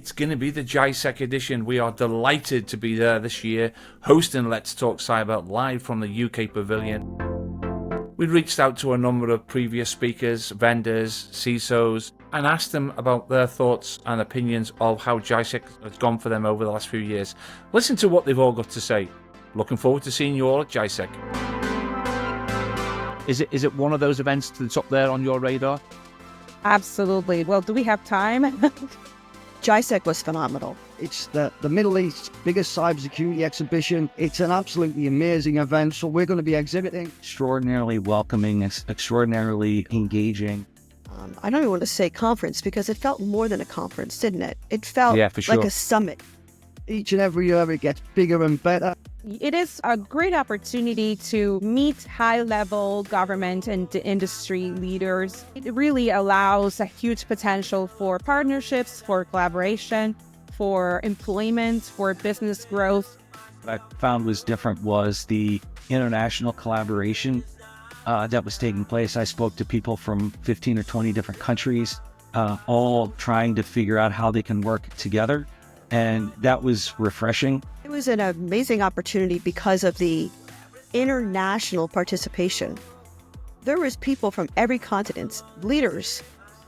It's going to be the GISEC edition. We are delighted to be there this year, hosting Let's Talk Cyber live from the UK Pavilion. We reached out to a number of previous speakers, vendors, CISOs, and asked them about their thoughts and opinions of how GISEC has gone for them over the last few years. Listen to what they've all got to say. Looking forward to seeing you all at GISEC. Is it one of those events that's up there on your radar? Absolutely. Well, do we have time? GISEC was phenomenal. It's the Middle East's biggest cybersecurity exhibition. It's an absolutely amazing event. So we're going to be exhibiting. Extraordinarily welcoming, extraordinarily engaging. I don't even want to say conference because it felt more than a conference, didn't it? It felt sure. like a summit. Each and every year it gets bigger and better. It is a great opportunity to meet high-level government and industry leaders. It really allows a huge potential for partnerships, for collaboration, for employment, for business growth. What I found was different was the international collaboration that was taking place. I spoke to people from 15 or 20 different countries, all trying to figure out how they can work together. And that was refreshing. It was an amazing opportunity because of the international participation. There was people from every continent, leaders,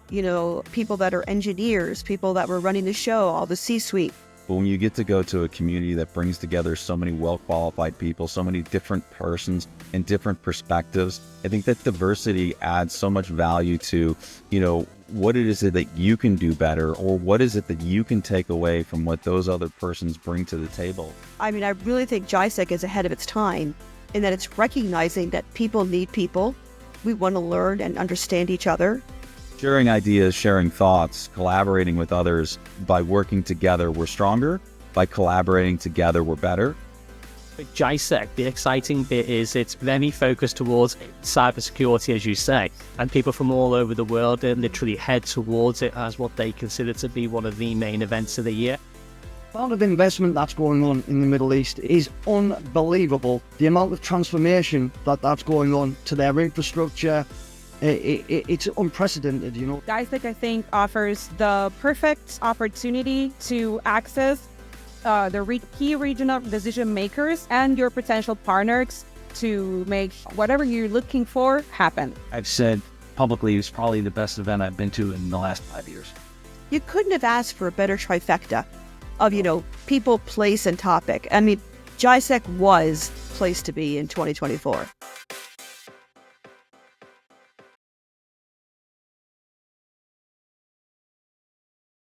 people that are engineers, people that were running the show, all the C-suite. But when you get to go to a community that brings together so many well-qualified people, so many different persons and different perspectives, I think that diversity adds so much value to, what it is that you can do better, or what is it that you can take away from what those other persons bring to the table. I mean, I really think GISEC is ahead of its time in that it's recognizing that people need people. We want to learn and understand each other. Sharing ideas, sharing thoughts, collaborating with others. By working together, we're stronger. By collaborating together, we're better. With GISEC, the exciting bit is it's very focused towards cybersecurity, as you say, and people from all over the world literally head towards it as what they consider to be one of the main events of the year. The amount of investment that's going on in the Middle East is unbelievable. The amount of transformation that's going on to their infrastructure, it's unprecedented, GISEC, I think, offers the perfect opportunity to access the key regional decision makers and your potential partners to make whatever you're looking for happen. I've said publicly it's probably the best event I've been to in the last 5 years. You couldn't have asked for a better trifecta of, people, place, and topic. I mean, GISEC was place to be in 2024.